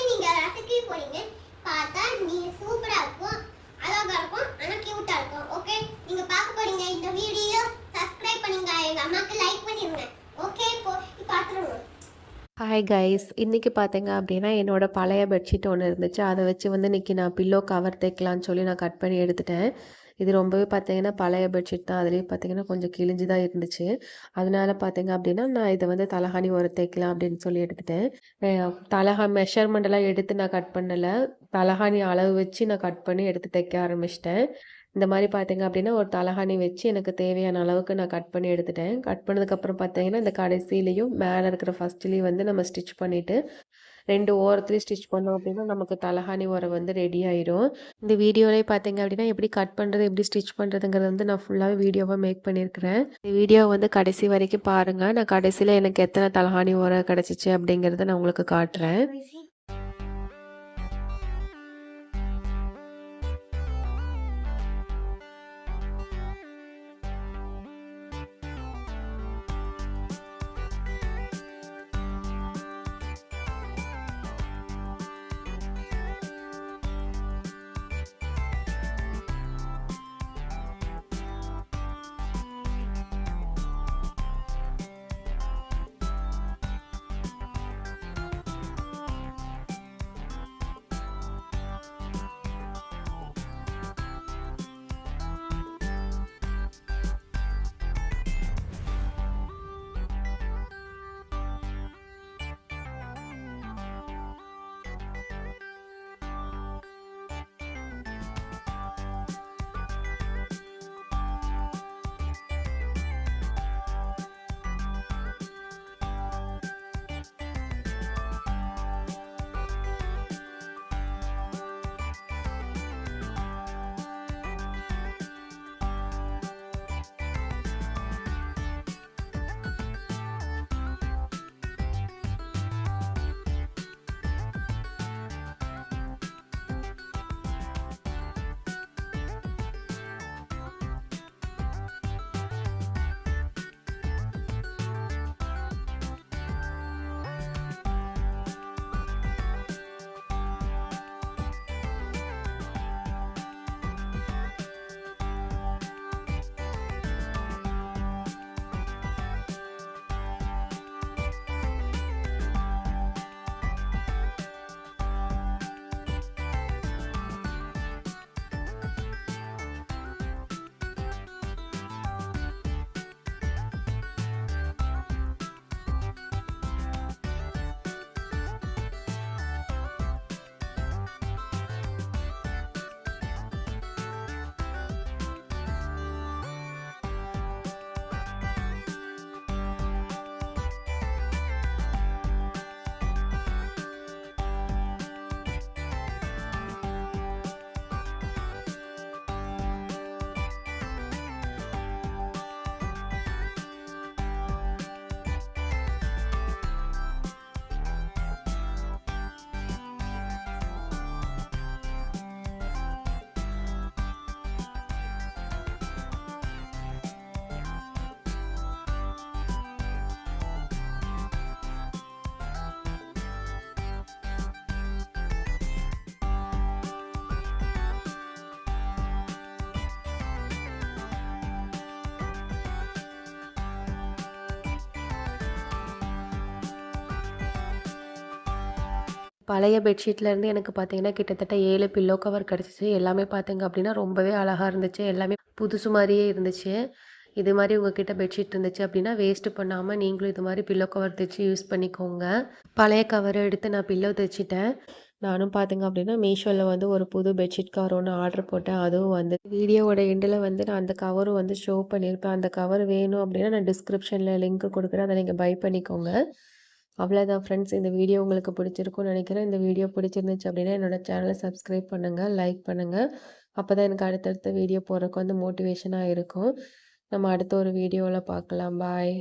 நீங்க ரசிக்கவே போறீங்க. பார்த்தா நீங்க சூப்பரா இருக்கும், அழகா இருக்கும், ஆனா கியூட்டா இருக்கும். ஓகே, நீங்க பார்க்க போறீங்க இந்த வீடியோ. சப்ஸ்கிரைப் பண்ணுங்க, எங்க அம்மாக்கு லைக் பண்ணிருங்க. ஓகே, போய் பார்த்துருங்க. ஹாய் கைஸ், இன்றைக்கி பார்த்தீங்க அப்படின்னா என்னோட பழைய பெட்ஷீட் ஒன்று இருந்துச்சு. அதை வச்சு வந்து இன்றைக்கி நான் பில்லோ கவர் தைக்கலான்னு சொல்லி நான் கட் பண்ணி எடுத்துட்டேன். இது ரொம்பவே பார்த்தீங்கன்னா பழைய பெட்ஷீட் தான். அதுலேயே பார்த்தீங்கன்னா கொஞ்சம் கிழிஞ்சு தான் இருந்துச்சு. அதனால பார்த்தீங்க அப்படின்னா நான் இதை வந்து தலகாணி உரம் தைக்கலாம் அப்படின்னு சொல்லி எடுத்துட்டேன். மெஷர்மெண்டெல்லாம் எடுத்து நான் கட் பண்ணலை. தலகாணி அளவு வச்சு நான் கட் பண்ணி எடுத்து தைக்க ஆரம்பிச்சிட்டேன். இந்த மாதிரி பார்த்தீங்க அப்படின்னா ஒரு தலகாணி வச்சு எனக்கு தேவையான அளவுக்கு நான் கட் பண்ணி எடுத்துட்டேன். கட் பண்ணதுக்கப்புறம் பார்த்தீங்கன்னா இந்த கடைசியிலையும் மேலே இருக்கிற ஃபஸ்ட்லேயும் வந்து நம்ம ஸ்டிச் பண்ணிவிட்டு 2 ஓரத்துலேயும் ஸ்டிச் பண்ணோம் அப்படின்னா நமக்கு தலகாணி உரம் வந்து ரெடி ஆயிரும். இந்த வீடியோலேயே பார்த்தீங்க அப்படின்னா எப்படி கட் பண்ணுறது, எப்படி ஸ்டிச் பண்ணுறதுங்கிறது வந்து நான் ஃபுல்லாகவே வீடியோவாக மேக் பண்ணியிருக்கிறேன். இந்த வீடியோ வந்து கடைசி வரைக்கும் பாருங்கள். நான் கடைசியில் எனக்கு எத்தனை தலகாணி உரம் கிடச்சிச்சு அப்படிங்கிறத நான் உங்களுக்கு காட்டுறேன். பழைய பெட்ஷீட்லேருந்து எனக்கு பார்த்தீங்கன்னா கிட்டத்தட்ட 7 பில்லோ கவர் கிடச்சிச்சு. எல்லாமே பார்த்தீங்க அப்படின்னா ரொம்பவே அழகாக இருந்துச்சு. எல்லாமே புதுசு மாதிரியே இருந்துச்சு. இது மாதிரி உங்ககிட்ட பெட்ஷீட் இருந்துச்சு அப்படின்னா வேஸ்ட் பண்ணாமல் நீங்களும் இது மாதிரி பில்லோ கவர் தைச்சி யூஸ் பண்ணிக்கோங்க. பழைய கவரை எடுத்து நான் பில்லோ தைச்சிட்டேன். நானும் பார்த்தீங்க அப்படின்னா மீஷோவில் வந்து ஒரு புது பெட்ஷீட் கவர் ஒன்று ஆர்டர் போட்டேன். அதுவும் வந்து வீடியோவோட எண்டில் வந்து நான் அந்த கவரும் வந்து ஷோ பண்ணியிருப்பேன். அந்த கவர் வேணும் அப்படின்னா நான் டிஸ்கிரிப்ஷனில் லிங்க் கொடுக்குறேன். அதை நீங்கள் பை பண்ணிக்கோங்க. அவ்வளோதான் ஃப்ரெண்ட்ஸ், இந்த வீடியோ உங்களுக்கு பிடிச்சிருக்கும்னு நினைக்கிறேன். இந்த வீடியோ பிடிச்சிருந்துச்சு அப்படின்னா என்னோட சேனலை சப்ஸ்கிரைப் பண்ணுங்கள், லைக் பண்ணுங்கள். அப்போ தான் எனக்கு அடுத்தடுத்த வீடியோ போடுறதுக்கு வந்து மோட்டிவேஷனாக இருக்கும். நம்ம அடுத்த ஒரு வீடியோவில் பார்க்கலாம். பாய்.